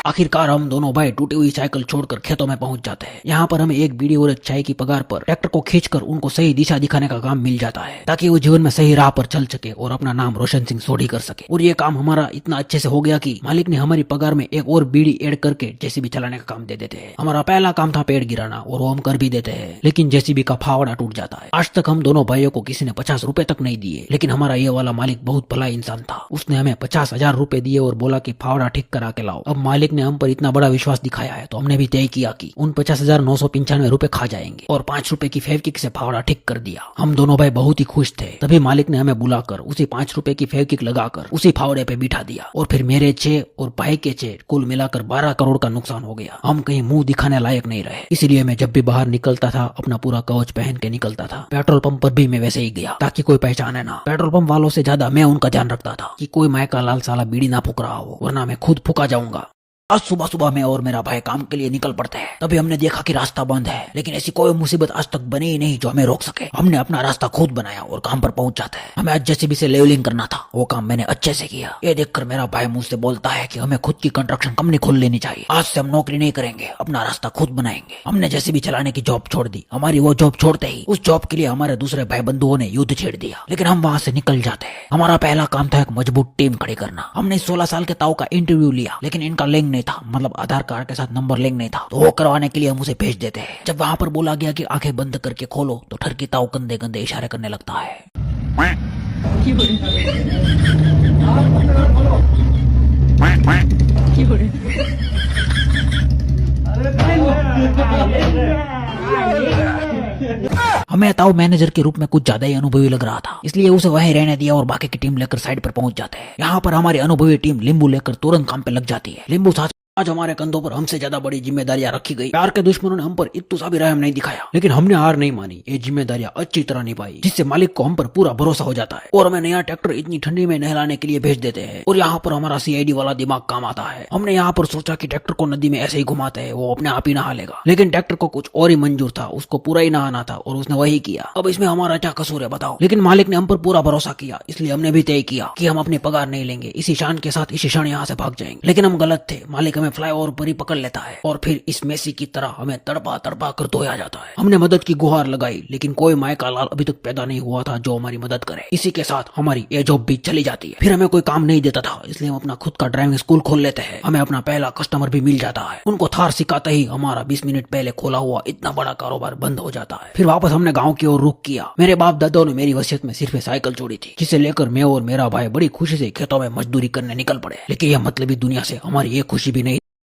आखिरकार हम दोनों भाई टूटी हुई साइकिल छोड़कर खेतों में पहुंच जाते हैं। यहाँ पर हमें एक बीड़ी और एक चाय की पगार पर ट्रैक्टर को खींचकर उनको सही दिशा दिखाने का काम मिल जाता है, ताकि वो जीवन में सही राह पर चल सके और अपना नाम रोशन सिंह सोढ़ी कर सके। और ये काम हमारा इतना अच्छे से हो गया कि मालिक ने हमारी पगार में एक और बीड़ी ऐड करके जेसीबी चलाने का काम दे देते हैं। हमारा पहला काम था पेड़ गिराना, और वो हम कर भी देते हैं, लेकिन जेसीबी का फावड़ा टूट जाता है। आज तक हम दोनों भाइयों को किसी ने 50 रुपए तक नहीं दिए, लेकिन हमारा ये वाला मालिक बहुत भला इंसान था। उसने हमें 50,000 रुपए दिए और बोला कि फावड़ा ठीक करा के लाओ। अब मालिक ने हम पर इतना बड़ा विश्वास दिखाया है, तो हमने भी तय किया कि उन 50,995 रुपए खा जाएंगे और 5 रुपए की फेविक्विक से फावड़ा ठीक कर दिया। हम दोनों भाई बहुत ही खुश थे। तभी मालिक ने हमें बुलाकर उसी 5 रुपए की फेविक्विक लगाकर उसी फावड़े पे बिठा दिया, और फिर मेरे 6 और भाई के 6 कुल मिलाकर 12 करोड़ का नुकसान हो गया। हम कहीं मुंह दिखाने लायक नहीं रहे, इसलिए मैं जब भी बाहर निकलता था अपना पूरा कवच पहन के निकलता था। पेट्रोल पंप पर भी मैं वैसे ही गया, ताकि कोई पहचाने ना। पेट्रोल पंप वालों से ज्यादा मैं उनका ध्यान रखता था कि कोई माय का लाल साला बीड़ी ना फूक रहा हो, वरना मैं खुद फूका जाऊंगा। आज सुबह सुबह मैं और मेरा भाई काम के लिए निकल पड़ते हैं। तभी हमने देखा कि रास्ता बंद है, लेकिन ऐसी कोई मुसीबत आज तक बनी ही नहीं जो हमें रोक सके। हमने अपना रास्ता खुद बनाया और काम पर पहुंच जाते हैं। हमें आज जेसीबी से लेवलिंग करना था, वो काम मैंने अच्छे से किया। ये देखकर मेरा भाई मुझसे बोलता है कि हमें खुद की कंस्ट्रक्शन कंपनी खोल लेनी चाहिए। आज से हम नौकरी नहीं करेंगे, अपना रास्ता खुद बनाएंगे। हमने जेसीबी चलाने की जॉब छोड़ दी। हमारी वो जॉब छोड़ते ही उस जॉब के लिए हमारे दूसरे भाई बंधुओं ने युद्ध छेड़ दिया, लेकिन हम वहाँ से निकल जाते हैं। हमारा पहला काम था एक मजबूत टीम खड़ी करना। हमने 16 साल के ताऊ का इंटरव्यू लिया, लेकिन इनका लिंक नहीं था, मतलब आधार कार्ड के साथ नंबर लिंक नहीं था, तो वो करवाने के लिए हम उसे भेज देते हैं। जब वहाँ पर बोला गया कि आंखें बंद करके खोलो, तो ठरकी ताऊ गंदे गंदे इशारे करने लगता है। हमें ताऊ मैनेजर के रूप में कुछ ज्यादा ही अनुभवी लग रहा था, इसलिए उसे वहीं रहने दिया और बाकी की टीम लेकर साइड पर पहुंच जाते हैं। यहाँ पर हमारी अनुभवी टीम लिंबू लेकर तुरंत काम पे लग जाती है। लिंबू साथ आज हमारे कंधों पर हमसे ज्यादा बड़ी जिम्मेदारियां रखी गई। प्यार के दुश्मनों ने हम पर इतना सा भी रहम नहीं दिखाया, लेकिन हमने हार नहीं मानी। ये जिम्मेदारियां अच्छी तरह निभाई, जिससे मालिक को हम पर पूरा भरोसा हो जाता है और हमें नया ट्रैक्टर इतनी ठंडी में नहलाने के लिए भेज देते हैं। और यहाँ पर हमारा सीआईडी वाला दिमाग काम आता है। हमने यहाँ पर सोचा कि ट्रैक्टर को नदी में ऐसे ही घुमाते हैं, वो अपने आप ही नहा लेगा, लेकिन ट्रैक्टर को कुछ और ही मंजूर था, उसको पूरा ही नहाना था और उसने वही किया। अब इसमें हमारा क्या कसूर है बताओ? लेकिन मालिक ने हम पर पूरा भरोसा किया, इसलिए हमने भी तय किया कि हम अपनी पगार नहीं लेंगे। इसी शान के साथ इसी क्षण यहाँ से भाग जाएंगे, लेकिन हम गलत थे। मालिक हमें फ्लाईओवर पर ही पकड़ लेता है और फिर इस मेसी की तरह हमें तड़पा तड़पा कर धोया जाता है। हमने मदद की गुहार लगाई, लेकिन कोई माय का लाल अभी तक पैदा नहीं हुआ था जो हमारी मदद करे। इसी के साथ हमारी ये जॉब भी चली जाती है। फिर हमें कोई काम नहीं देता था, इसलिए हम अपना खुद का ड्राइविंग स्कूल खोल लेते हैं। हमें अपना पहला कस्टमर भी मिल जाता है। उनको थार सिखाते ही हमारा 20 मिनट पहले खोला हुआ इतना बड़ा कारोबार बंद हो जाता है। फिर वापस हमने गाँव की ओर रुख किया। मेरे बाप दादाओं ने मेरी वसीयत में सिर्फ साइकिल छोड़ी थी, जिसे लेकर मैं और मेरा भाई बड़ी खुशी से खेतों में मजदूरी करने निकल पड़े। लेकिन यह मतलबी दुनिया से हमारी ये खुशी भी नहीं